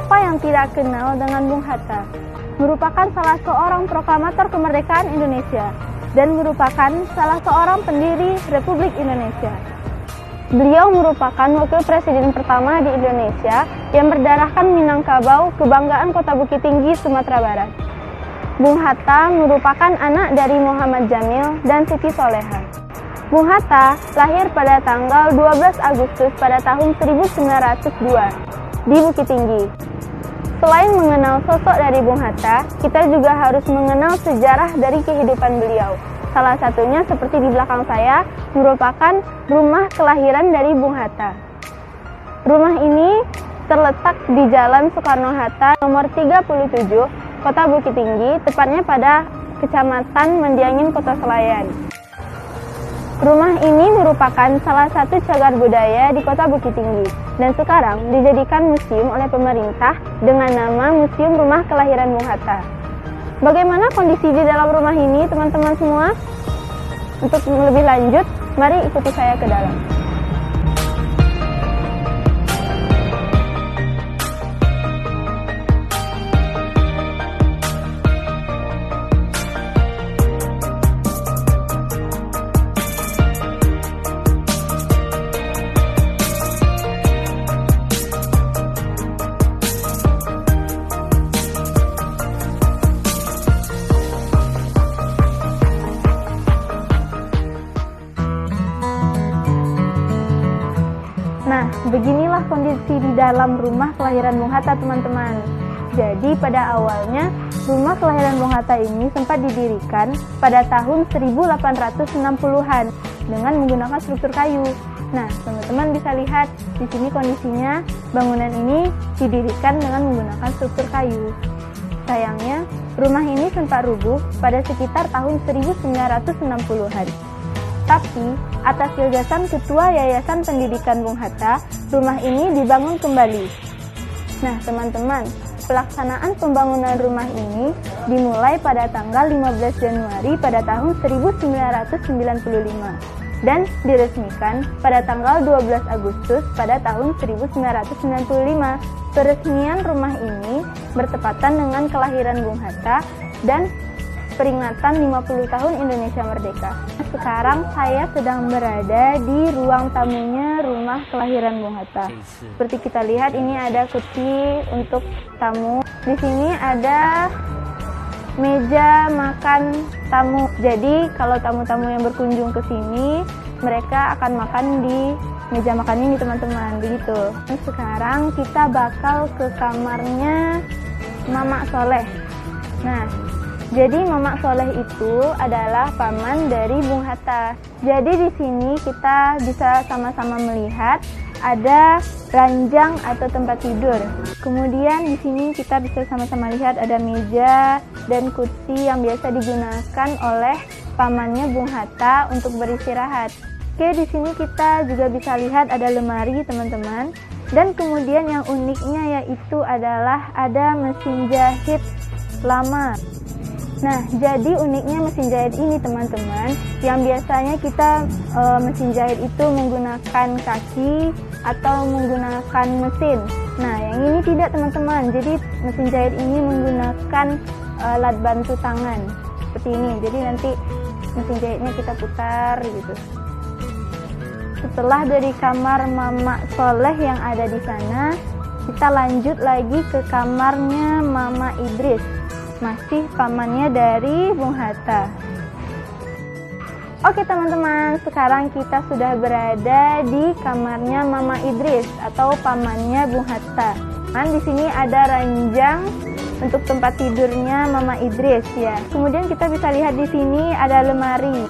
Siapa yang tidak kenal dengan Bung Hatta? Merupakan salah seorang proklamator kemerdekaan Indonesia dan merupakan salah seorang pendiri Republik Indonesia. Beliau merupakan wakil presiden pertama di Indonesia yang berdarahkan Minangkabau, kebanggaan Kota Bukit Tinggi, Sumatera Barat. Bung Hatta merupakan anak dari Muhammad Jamil dan Siti Soleha. Bung Hatta lahir pada tanggal 12 Agustus pada tahun 1902 di Bukit Tinggi. Selain mengenal sosok dari Bung Hatta, kita juga harus mengenal sejarah dari kehidupan beliau. Salah satunya seperti di belakang saya, merupakan rumah kelahiran dari Bung Hatta. Rumah ini terletak di Jalan Soekarno-Hatta nomor 37, Kota Bukit Tinggi, tepatnya pada Kecamatan Mendiangin, Kota Selayar. Rumah ini merupakan salah satu cagar budaya di Kota Bukit Tinggi dan sekarang dijadikan museum oleh pemerintah dengan nama Museum Rumah Kelahiran Bung Hatta. Bagaimana kondisi di dalam rumah ini, teman-teman semua? Untuk lebih lanjut, mari ikuti saya ke dalam. Nah, beginilah kondisi di dalam rumah kelahiran Bung Hatta, teman-teman. Jadi, pada awalnya, rumah kelahiran Bung Hatta ini sempat didirikan pada tahun 1860-an dengan menggunakan struktur kayu. Nah, teman-teman bisa lihat di sini kondisinya bangunan ini didirikan dengan menggunakan struktur kayu. Sayangnya, rumah ini sempat rubuh pada sekitar tahun 1960-an. Tapi, atas gagasan Ketua Yayasan Pendidikan Bung Hatta, rumah ini dibangun kembali. Nah, teman-teman, pelaksanaan pembangunan rumah ini dimulai pada tanggal 15 Januari pada tahun 1995 dan diresmikan pada tanggal 12 Agustus pada tahun 1995. Peresmian rumah ini bertepatan dengan kelahiran Bung Hatta dan peringatan 50 tahun Indonesia Merdeka. Sekarang saya sedang berada di ruang tamunya rumah kelahiran Bung Hatta. Seperti kita lihat, ini ada kursi untuk tamu. Di sini ada meja makan tamu. Jadi kalau tamu-tamu yang berkunjung ke sini, mereka akan makan di meja makan ini, teman-teman. Begitu. Dan sekarang kita bakal ke kamarnya Mamak Soleh. Nah, jadi Mamak Soleh itu adalah paman dari Bung Hatta. Jadi di sini kita bisa sama-sama melihat ada ranjang atau tempat tidur. Kemudian di sini kita bisa sama-sama lihat ada meja dan kursi yang biasa digunakan oleh pamannya Bung Hatta untuk beristirahat. Oke, di sini kita juga bisa lihat ada lemari, teman-teman. Dan kemudian yang uniknya yaitu adalah ada mesin jahit lama. Nah, jadi uniknya mesin jahit ini, teman-teman, yang biasanya kita mesin jahit itu menggunakan kaki atau menggunakan mesin. Nah, yang ini tidak, teman-teman. Jadi mesin jahit ini menggunakan alat bantu tangan seperti ini. Jadi nanti mesin jahitnya kita putar gitu. Setelah dari kamar Mamak Soleh yang ada di sana, kita lanjut lagi ke kamarnya Mama Idris. Masih pamannya dari Bung Hatta. Oke, teman-teman, sekarang kita sudah berada di kamarnya Mama Idris atau pamannya Bung Hatta. Dan di sini ada ranjang untuk tempat tidurnya Mama Idris ya. Kemudian kita bisa lihat di sini ada lemari.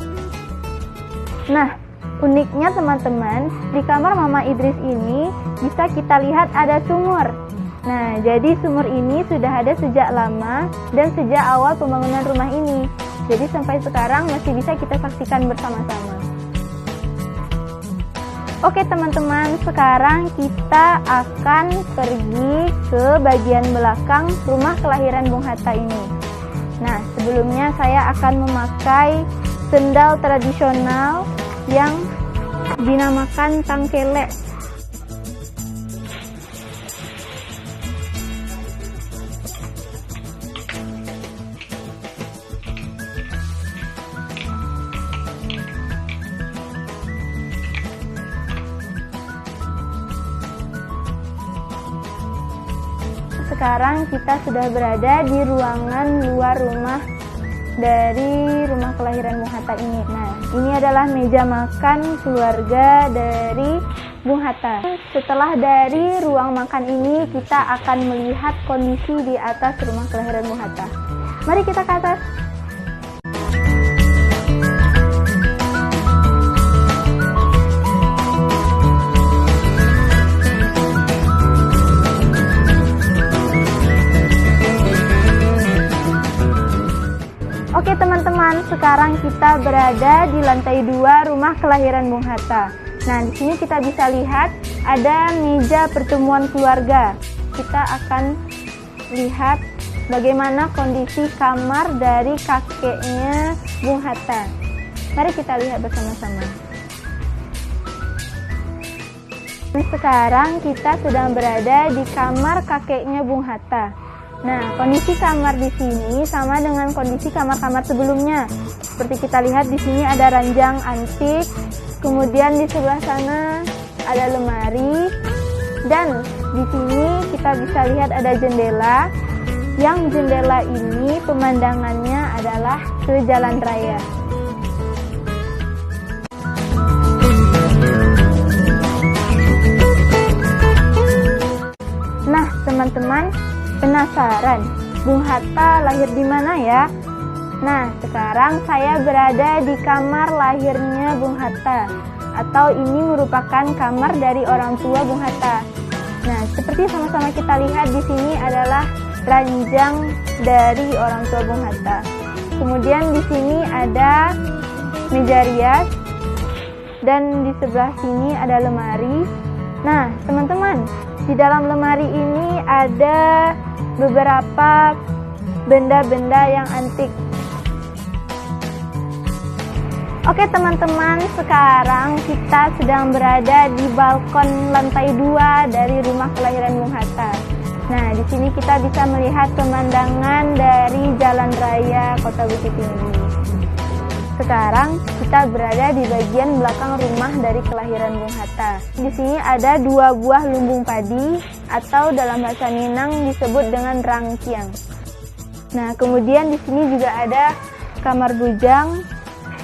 Nah, uniknya teman-teman, di kamar Mama Idris ini bisa kita lihat ada sumur. Nah, jadi sumur ini sudah ada sejak lama dan sejak awal pembangunan rumah ini. Jadi sampai sekarang masih bisa kita saksikan bersama-sama. Oke, teman-teman, sekarang kita akan pergi ke bagian belakang rumah kelahiran Bung Hatta ini. Nah, sebelumnya saya akan memakai sendal tradisional yang dinamakan tangkele. sekarang kita sudah berada di ruangan luar rumah dari rumah kelahiran Bung Hatta ini. Nah, ini adalah meja makan keluarga dari Bung Hatta. Setelah dari ruang makan ini, kita akan melihat kondisi di atas rumah kelahiran Bung Hatta. Mari kita ke atas. Oke teman-teman, sekarang kita berada di lantai 2 rumah kelahiran Bung Hatta. Nah, di sini kita bisa lihat ada meja pertemuan keluarga. Kita akan lihat bagaimana kondisi kamar dari kakeknya Bung Hatta. Mari kita lihat bersama-sama. Sekarang kita sedang berada di kamar kakeknya Bung Hatta. Nah, kondisi kamar di sini sama dengan kondisi kamar-kamar sebelumnya. Seperti kita lihat di sini ada ranjang antik, kemudian di sebelah sana ada lemari, dan di sini kita bisa lihat ada jendela. Yang jendela ini pemandangannya adalah ke jalan raya. Nah, teman-teman, penasaran Bung Hatta lahir di mana ya? Nah, sekarang saya berada di kamar lahirnya Bung Hatta, atau ini merupakan kamar dari orang tua Bung Hatta. Nah, seperti sama-sama kita lihat di sini adalah ranjang dari orang tua Bung Hatta. Kemudian di sini ada meja rias, dan di sebelah sini ada lemari. Nah, teman-teman, di dalam lemari ini ada beberapa benda-benda yang antik. Oke teman-teman, sekarang kita sedang berada di balkon lantai 2 dari rumah kelahiran Bung Hatta. Nah, di sini kita bisa melihat pemandangan dari jalan raya Kota Bukit Tinggi. Sekarang kita berada di bagian belakang rumah dari kelahiran Bung Hatta. Di sini ada 2 buah lumbung padi, atau dalam bahasa Minang disebut dengan rangkiang. Nah, kemudian di sini juga ada kamar bujang.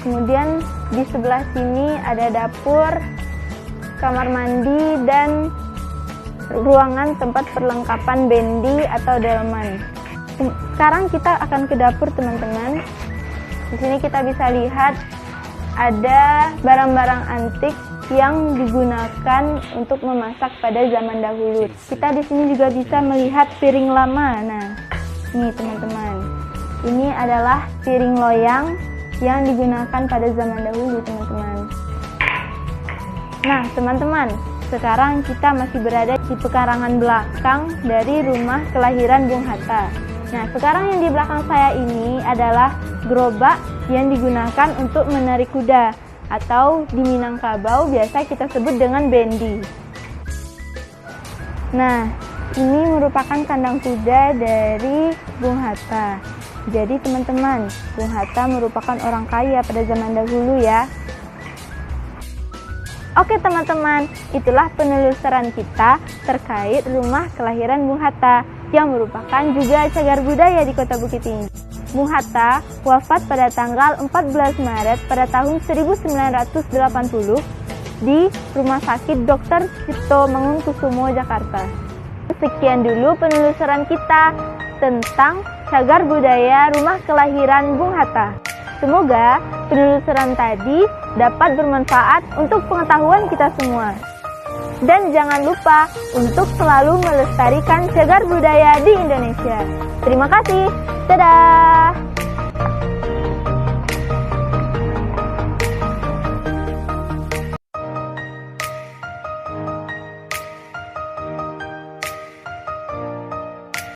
Kemudian di sebelah sini ada dapur, kamar mandi, dan ruangan tempat perlengkapan bendi atau delman. Sekarang kita akan ke dapur teman-teman. Di sini kita bisa lihat ada barang-barang antik yang digunakan untuk memasak pada zaman dahulu. Kita di sini juga bisa melihat piring lama. Nah, ini teman-teman, ini adalah piring loyang yang digunakan pada zaman dahulu, teman-teman. Nah, teman-teman, sekarang kita masih berada di pekarangan belakang dari rumah kelahiran Bung Hatta. Nah, sekarang yang di belakang saya ini adalah gerobak yang digunakan untuk menarik kuda, atau di Minangkabau biasa kita sebut dengan bendi. Nah, ini merupakan kandang kuda dari Bung Hatta. Jadi teman-teman, Bung Hatta merupakan orang kaya pada zaman dahulu ya. Oke teman-teman, itulah penelusuran kita terkait rumah kelahiran Bung Hatta yang merupakan juga cagar budaya di Kota Bukit Tinggi. Bung Hatta wafat pada tanggal 14 Maret pada tahun 1980 di Rumah Sakit Dr. Cipto Mangunkusumo, Jakarta. Sekian dulu penelusuran kita tentang cagar budaya rumah kelahiran Bung Hatta. Semoga penelusuran tadi dapat bermanfaat untuk pengetahuan kita semua. Dan jangan lupa untuk selalu melestarikan cagar budaya di Indonesia. Terima kasih. Dadah.